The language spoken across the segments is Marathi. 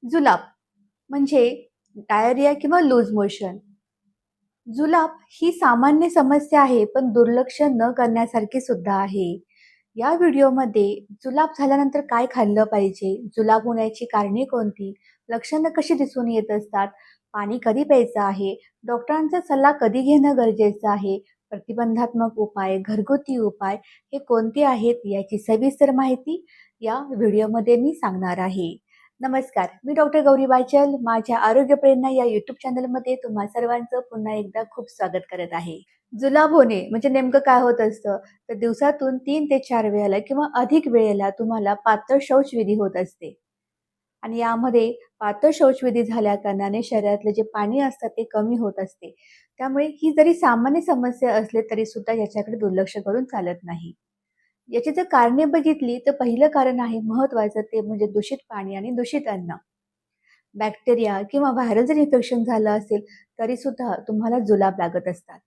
जुलाब म्हणजे डायरिया किंवा लूज मोशन. जुलाब ही सामान्य समस्या आहे, पण दुर्लक्ष न करण्यासारखी सुद्धा आहे. या व्हिडिओमध्ये जुलाब झाल्यानंतर काय खाल्लं पाहिजे, जुलाब होण्याची कारणे कोणती, लक्षणं कशी दिसून येत असतात, पाणी कधी प्यायचं आहे, डॉक्टरांचा सल्ला कधी घेणं गरजेचं आहे, प्रतिबंधात्मक उपाय, घरगुती उपाय हे कोणते आहेत याची सविस्तर माहिती या व्हिडिओमध्ये मी सांगणार आहे. नमस्कार, मी डॉक्टर गौरी बाचल. माझ्या आरोग्य प्रेरणा या यूट्यूब चॅनलमध्ये तुम्हा सर्वांचं पुन्हा एकदा खूप स्वागत करत आहे. जुलाब होणे म्हणजे नेमकं काय होत असतं? तर दिवसातून 3 ते 4 वेळेला किंवा अधिक वेळेला तुम्हाला पातळ शौचविधी होत असते. आणि यामध्ये पातळ शौचविधी झाल्या कारणाने शरीरातले जे पाणी असतं ते कमी होत असते. त्यामुळे ही जरी सामान्य समस्या असली तरी सुद्धा याच्याकडे दुर्लक्ष करून चालत नाही. याची जर कारणे बघितली तर पहिलं कारण आहे महत्त्वाचं ते म्हणजे दूषित पाणी आणि दूषित अन्न. बॅक्टेरिया किंवा व्हायरल जर इन्फेक्शन झालं असेल तरी सुद्धा तुम्हाला जुलाब लागत असतात.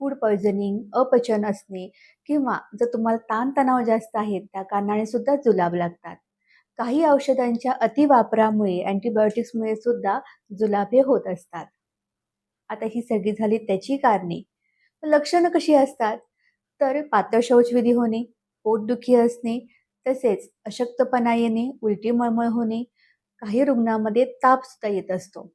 फूड पॉयझनिंग, अपचन असणे किंवा जर तुम्हाला ताणतणाव जास्त आहे त्या कारणाने सुद्धा जुलाब लागतात. काही औषधांच्या अतिवापरामुळे अँटिबायोटिक्समुळे सुद्धा जुलाब हे होत असतात. आता ही सगळी झाली त्याची कारणे. लक्षणं कशी असतात? तर पातळ शौचविधी होणे, पोटदुखी असणे, तसेच अशक्तपणा येणे, उलटी मळमळ होणे, काही रुग्णांमध्ये ताप सुद्धा येत असतो.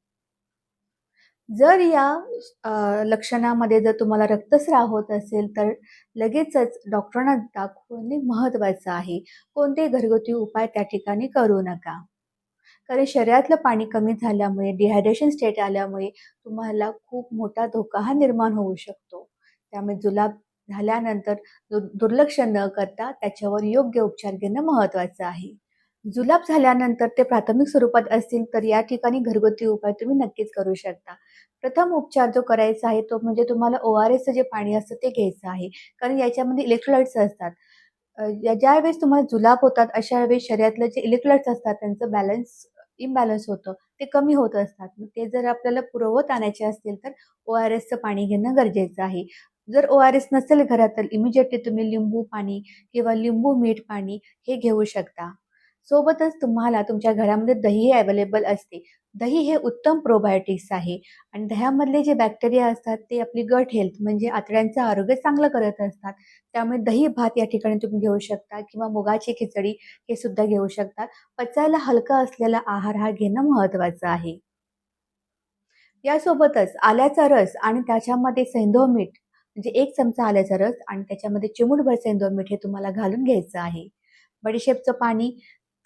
जर या लक्षणामध्ये जर तुम्हाला रक्तस्राव होत असेल, तर लगेचच डॉक्टरांना दाखवणे महत्त्वाचं आहे. कोणतेही घरगुती उपाय त्या ठिकाणी करू नका. कारण शरीरातलं पाणी कमी झाल्यामुळे, डिहायड्रेशन स्टेट आल्यामुळे तुम्हाला खूप मोठा धोका हा निर्माण होऊ शकतो. त्यामुळे जुलाब झाल्यानंतर दुर्लक्ष न करता त्याच्यावर योग्य उपचार घेणं महत्त्वाचं आहे. जुलाब झाल्यानंतर ते प्राथमिक स्वरूपात असतील तर या ठिकाणी घरगुती उपाय तुम्ही नक्कीच करू शकता. प्रथम उपचार जो करायचा आहे तो म्हणजे तुम्हाला ORSचं जे पाणी असतं ते घ्यायचं आहे. कारण याच्यामध्ये इलेक्ट्रोलाइट्स असतात. ज्यावेळेस तुम्हाला जुलाब होतात अशा वेळेस शरीरातले जे इलेक्ट्रोलाइट्स असतात त्यांचं इम्बॅलन्स होतं. ते कमी होत असतात. मग ते जर आपल्याला पुरवत आणायचे असतील तर ORSचं पाणी घेणं गरजेचं आहे. जर ORS नसेल घरात तर इमिडिएटली तुम्ही लिंबू पाणी किंवा लिंबू मीठ पाणी हे घेऊ शकता. सोबतच तुम्हाला तुमच्या घरामध्ये दही अवेलेबल असते. दही हे उत्तम प्रोबायोटिक्स आहे आणि दह्यामधले जे बॅक्टेरिया असतात ते आपली गट हेल्थ म्हणजे आतड्यांचं आरोग्य चांगलं करत असतात. त्यामुळे दही भात या ठिकाणी तुम्ही घेऊ शकता किंवा मुगाची खिचडी हे सुद्धा घेऊ शकता. पचायला हलका असलेला आहार हा घेणं महत्त्वाचं आहे. यासोबतच आल्याचा रस आणि त्याच्यामध्ये सैंधव मीठ म्हणजे 1 चमचा आल्याचा रस आणि त्याच्यामध्ये चिमूटभर सैंधव मीठ हे तुम्हाला घालून घ्यायचं आहे. बडीशेपचं पाणी,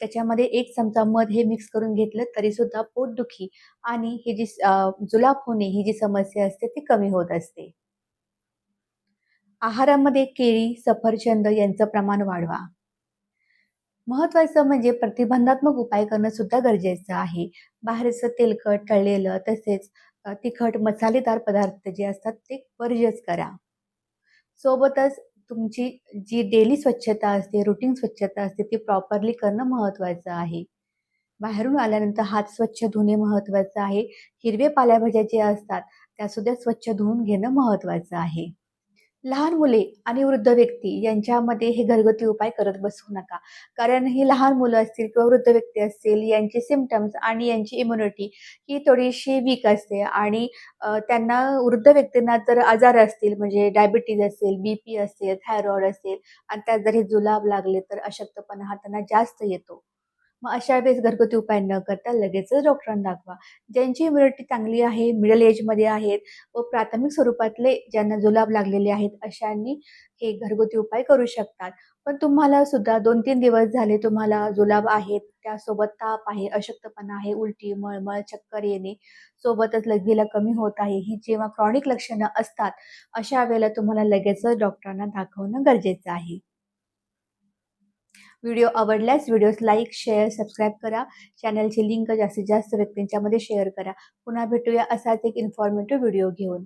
त्याच्यामध्ये 1 चमचा मध हे मिक्स करून घेतलं तरीसुद्धा पोटदुखी आणि ही जी जुलाब होणे ही जी समस्या असते ती कमी होत असते. आहारामध्ये केळी, सफरचंद यांचं प्रमाण वाढवा. महत्त्वाचं म्हणजे प्रतिबंधात्मक उपाय करणं सुद्धा गरजेचं आहे. बाहेरचं तेलकट, तळलेलं तसेच तिखट मसालेदार पदार्थ जे असतात ते वर्जच करा. सोबतच तुमची जी डेली स्वच्छता असते, रुटीन स्वच्छता असते ती प्रॉपरली करणं महत्त्वाचं आहे. बाहेरून आल्यानंतर हात स्वच्छ धुणे महत्त्वाचं आहे. हिरवे पालेभाज्या ज्या असतात त्यासुद्धा स्वच्छ धुवून घेणं महत्त्वाचं आहे. लहान मुले आणि वृद्ध व्यक्ती यांच्यामध्ये हे घरगुती उपाय करत बसू नका. कारण ही लहान मुलं असतील किंवा वृद्ध व्यक्ती असतील यांचे सिम्प्टम्स आणि यांची इम्युनिटी ही थोडीशी वीक असते आणि त्यांना वृद्ध व्यक्तींना जर आजार असतील म्हणजे डायबिटीज असेल, बीपी असेल, थायरॉईड असेल आणि त्यात जर हे जुलाब लागले तर अशक्तपणा हा त्यांना जास्त येतो. मग अशा वेळेस घरगुती उपाय न करता लगेचच डॉक्टरांना दाखवा. ज्यांची इम्युनिटी चांगली आहे, मिडल एजमध्ये आहेत व प्राथमिक स्वरूपातले ज्यांना जुलाब लागलेले आहेत, अशांनी हे घरगुती उपाय करू शकतात. पण तुम्हाला सुद्धा 2-3 दिवस झाले तुम्हाला जुलाब आहेत, त्यासोबत ताप आहे, अशक्तपणा आहे, उलटी, मळमळ, चक्कर येणे, सोबतच लघवीला कमी होत आहे, ही जेव्हा क्रॉनिक लक्षणं असतात, अशा वेळेला तुम्हाला लगेचच डॉक्टरांना दाखवणं गरजेचं आहे. व्हिडिओ आवडल्यास व्हिडिओस लाईक, शेअर, सबस्क्राईब करा. चॅनलची लिंक जास्तीत जास्त व्यक्तींच्यामध्ये शेअर करा. पुन्हा भेटूया असाच एक इन्फॉर्मेटिव्ह व्हिडिओ घेऊन.